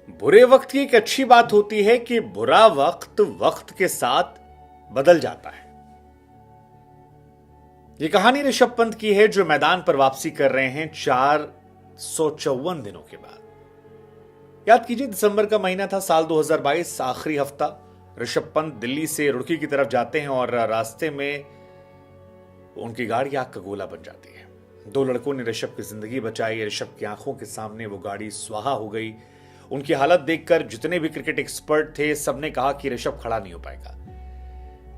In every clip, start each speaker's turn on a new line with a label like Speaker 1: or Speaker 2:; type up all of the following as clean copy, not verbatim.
Speaker 1: बुरे वक्त की एक अच्छी बात होती है कि बुरा वक्त वक्त के साथ बदल जाता है। ये कहानी ऋषभ पंत की है जो मैदान पर वापसी कर रहे हैं 454 दिनों के बाद। याद कीजिए, दिसंबर का महीना था, साल 2022, आखिरी हफ्ता। ऋषभ पंत दिल्ली से रुड़की की तरफ जाते हैं और रास्ते में उनकी गाड़ी आग का गोला बन जाती है। दो लड़कों ने ऋषभ की जिंदगी बचाई। ऋषभ की आंखों के सामने वो गाड़ी स्वाहा हो गई। उनकी हालत देखकर जितने भी क्रिकेट एक्सपर्ट थे सबने कहा कि ऋषभ खड़ा नहीं हो पाएगा,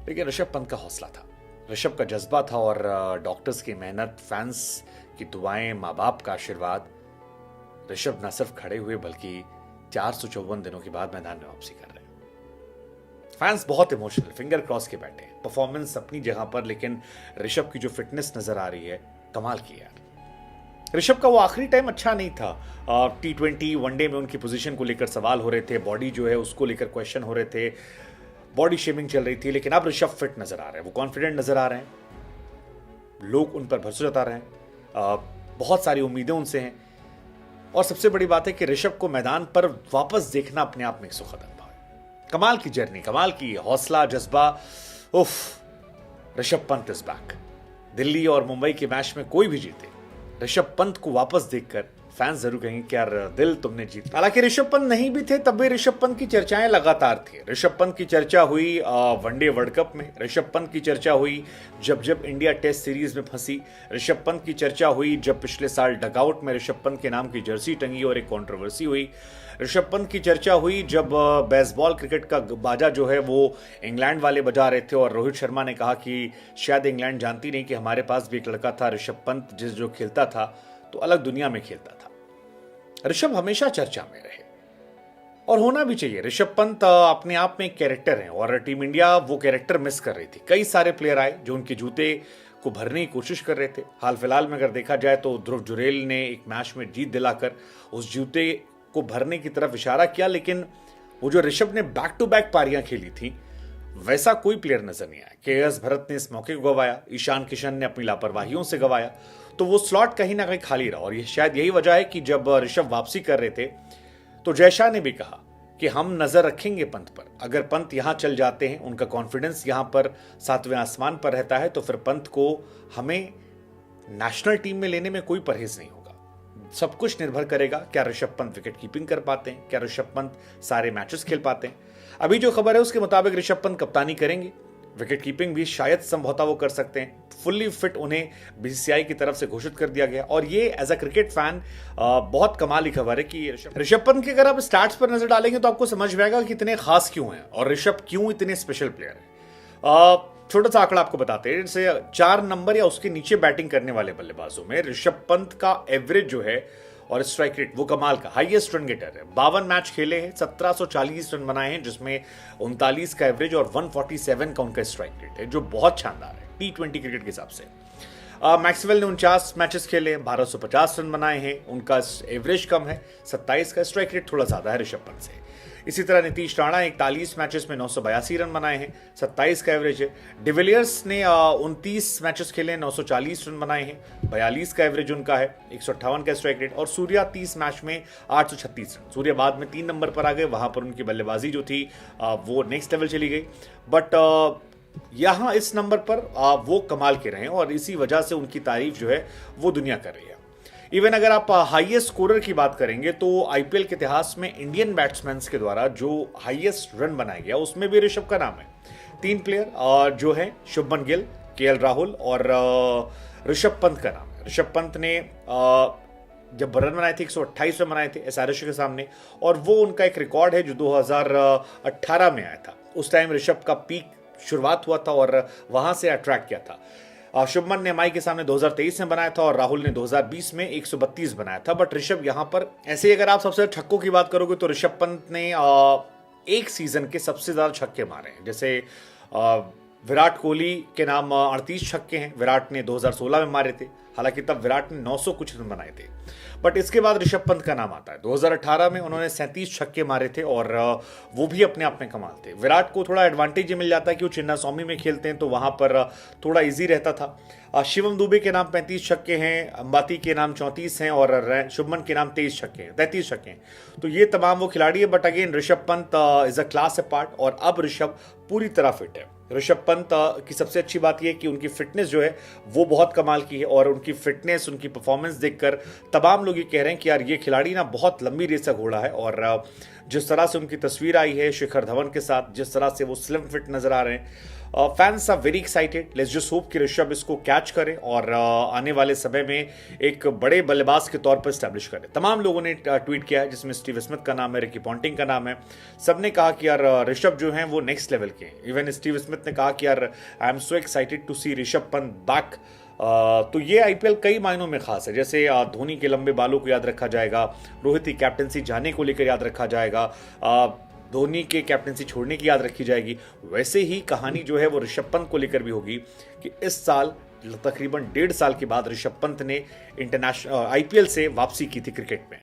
Speaker 1: लेकिन ऋषभ पंत का हौसला था, ऋषभ का जज्बा था और डॉक्टर्स की मेहनत, फैंस की दुआएं, माँ बाप का आशीर्वाद। ऋषभ न सिर्फ खड़े हुए बल्कि 454 दिनों के बाद मैदान में वापसी कर रहे हैं। फैंस बहुत इमोशनल, फिंगर क्रॉस के बैठे। परफॉर्मेंस अपनी जगह पर, लेकिन ऋषभ की जो फिटनेस नजर आ रही है, कमाल की यार। ऋषभ का वो आखिरी टाइम अच्छा नहीं था। T20 वनडे में उनकी पोजीशन को लेकर सवाल हो रहे थे, बॉडी जो है उसको लेकर क्वेश्चन हो रहे थे, बॉडी शेमिंग चल रही थी, लेकिन अब ऋषभ फिट नजर आ रहे हैं, वो कॉन्फिडेंट नजर आ रहे हैं, लोग उन पर भरोसा जता रहे हैं, बहुत सारी उम्मीदें उनसे हैं। और सबसे बड़ी बात है कि ऋषभ को मैदान पर वापस देखना अपने आप में एक सुखद अनुभव है। कमाल की जर्नी, कमाल की हौसला, जज्बा। उफ, ऋषभ पंत इज बैक। दिल्ली और मुंबई के मैच में कोई भी जीते, ऋषभ पंत को वापस देखकर फैंस जरूर कहेंगे कि यार दिल तुमने जीता। हालांकि ऋषभ पंत नहीं भी थे तब भी ऋषभ पंत की चर्चाएं लगातार थी। ऋषभ पंत की चर्चा हुई वनडे वर्ल्ड कप में, ऋषभ पंत की चर्चा हुई जब इंडिया टेस्ट सीरीज में फंसी, ऋषभ पंत की चर्चा हुई जब पिछले साल डगआउट में ऋषभ पंत के नाम की जर्सी टंगी और एक कंट्रोवर्सी हुई, ऋषभ पंत की चर्चा हुई जब बेसबॉल क्रिकेट का बाजा जो है वो इंग्लैंड वाले बजा रहे थे और रोहित शर्मा ने कहा कि शायद इंग्लैंड जानती नहीं कि हमारे पास भी एक लड़का था ऋषभ पंत, जो खेलता था तो अलग दुनिया में खेलता था। ऋषभ हमेशा चर्चा में रहे और होना भी चाहिए। ऋषभ पंत अपने आप में एक कैरेक्टर है और टीम इंडिया वो कैरेक्टर मिस कर रही थी। कई सारे प्लेयर आए जो उनके जूते को भरने की कोशिश कर रहे थे। हाल फिलहाल में अगर देखा जाए तो ध्रुव जुरेल ने एक मैच में जीत दिलाकर उस जूते को भरने की तरफ इशारा किया, लेकिन वो जो ऋषभ ने बैक टू बैक पारियां खेली थी वैसा कोई प्लेयर नजर नहीं आया। के.एस. भरत ने इस मौके को गवाया, ईशान किशन ने अपनी लापरवाहियों से गवाया, तो वो स्लॉट कहीं ना कहीं खाली रहा। और ये शायद यही वजह है कि जब ऋषभ वापसी कर रहे थे तो जयशाह ने भी कहा कि हम नजर रखेंगे पंत पर। अगर पंत यहां चल जाते हैं, उनका कॉन्फिडेंस यहां पर 7वें आसमान पर रहता है, तो फिर पंत को हमें नेशनल टीम में लेने में कोई परहेज नहीं होगा। सब कुछ निर्भर करेगा क्या ऋषभ पंत विकेट कीपिंग कर पाते हैं, क्या ऋषभ पंत सारे मैचेस खेल पाते हैं। अभी जो खबर है उसके मुताबिक ऋषभ पंत कप्तानी करेंगे, विकेट कीपिंग भी शायद संभवतः वो कर सकते हैं। फुल्ली फिट उन्हें बीसीसीआई की तरफ से घोषित कर दिया गया। और ये एज अ क्रिकेट फैन बहुत कमाल की खबर है कि ऋषभ पंत के अगर आप स्टैट्स पर नजर डालेंगे तो आपको समझ में आएगा कि इतने खास क्यों हैं और ऋषभ क्यों इतने स्पेशल प्लेयर है। छोटा सा आंकड़ा आपको बताते हैं, जैसे 4 नंबर या उसके नीचे बैटिंग करने वाले बल्लेबाजों में ऋषभ पंत का एवरेज जो है और स्ट्राइक रेट वो कमाल का, हाईएस्ट रन गेटर है। 52 मैच खेले हैं, 1740 रन बनाए हैं, जिसमें 39 का एवरेज और 147 का उनका स्ट्राइक रेट है, जो बहुत शानदार है T20 क्रिकेट के हिसाब से। मैक्सवेल ने 49 मैचेस खेले, 1250 रन बनाए हैं, उनका एवरेज कम है, 27 का स्ट्राइक रेट थोड़ा ज्यादा है ऋषभ पंत से। इसी तरह नीतीश राणा 41 मैचेस में 982 रन बनाए हैं, 27 का एवरेज है। डिविलियर्स ने 29 मैचेस खेले, 940 रन बनाए हैं, 42 का एवरेज उनका है, 158 का स्ट्राइक रेट। और सूर्या 30 मैच में 836 रन। सूर्या बाद में 3 नंबर पर आ गए, वहां पर उनकी बल्लेबाजी जो थी वो नेक्स्ट लेवल चली गई, बट यहां इस नंबर पर वो कमाल के रहे और इसी वजह से उनकी तारीफ जो है वो दुनिया कर रही है। इवन अगर आप हाईएस्ट स्कोरर की बात करेंगे तो आईपीएल के इतिहास में इंडियन बैट्समैन के द्वारा जो हाईएस्ट रन बनाया गया उसमें भी ऋषभ का नाम है। 3 प्लेयर जो है, शुभमन गिल, केएल राहुल और ऋषभ पंत का नाम है। ऋषभ पंत ने जब रन बनाए थे 128 रन बनाए थे एसआरएच के सामने, और वो उनका एक रिकॉर्ड है जो 2018 में आया था। उस टाइम ऋषभ का पीक शुरुआत हुआ था और वहां से अट्रैक्ट किया था। शुभमन ने एमआई के सामने 2023 में बनाया था और राहुल ने 2020 में 132 बनाया था। बट ऋषभ यहां पर ऐसे, अगर आप सबसे छक्कों की बात करोगे तो ऋषभ पंत ने एक सीजन के सबसे ज्यादा छक्के मारे हैं। जैसे विराट कोहली के नाम 38 छक्के हैं, विराट ने 2016 में मारे थे। हालांकि तब विराट ने 900 कुछ रन बनाए थे। बट इसके बाद ऋषभ पंत का नाम आता है। 2018 में उन्होंने 37 छक्के मारे थे और वो भी अपने आप में कमाल थे। विराट को थोड़ा एडवांटेज मिल जाता है कि वो चिन्नास्वामी में खेलते हैं, तो वहां पर थोड़ा इजी रहता था। शिवम दुबे के नाम 35 छक्के हैं, अंबाती के नाम 34 हैं और शुभमन के नाम 33 छक्के हैं। तो ये तमाम वो खिलाड़ी है। But again Rishabh Pant is a class apart और अब ऋषभ पूरी तरह फिट है। ऋषभ पंत की सबसे अच्छी बात यह है कि उनकी फिटनेस जो है वो बहुत कमाल की है और उनकी फिटनेस, उनकी परफॉर्मेंस देखकर तमाम लोग ये कह रहे हैं कि यार ये खिलाड़ी ना बहुत लंबी रेस का घोड़ा है। और जिस तरह से उनकी तस्वीर आई है शिखर धवन के साथ, जिस तरह से वो स्लिम फिट नजर आ रहे हैं, fans are very excited. Let's just hope कि ऋषभ इसको कैच करे और आने वाले समय में एक बड़े बल्लेबाज के तौर पर स्टैब्लिश करे। तमाम लोगों ने ट्वीट किया है, जिसमें स्टीव स्मिथ का नाम है, रिकी पॉन्टिंग का नाम है। सबने कहा कि यार ऋषभ जो हैं वो नेक्स्ट लेवल के हैं। इवन स्टीव स्मिथ ने कहा कि यार I am so excited to see Rishabh Pant back. तो ये आईपीएल कई मायनों में खास है। जैसे धोनी के लंबे बालों को याद रखा जाएगा, रोहित की कैप्टनसी जाने को लेकर याद रखा जाएगा, धोनी के कैप्टनसी छोड़ने की याद रखी जाएगी। वैसे ही कहानी जो है वो ऋषभ पंत को लेकर भी होगी कि इस साल तकरीबन 1.5 साल के बाद ऋषभ पंत ने इंटरनेशनल आईपीएल से वापसी की थी क्रिकेट में।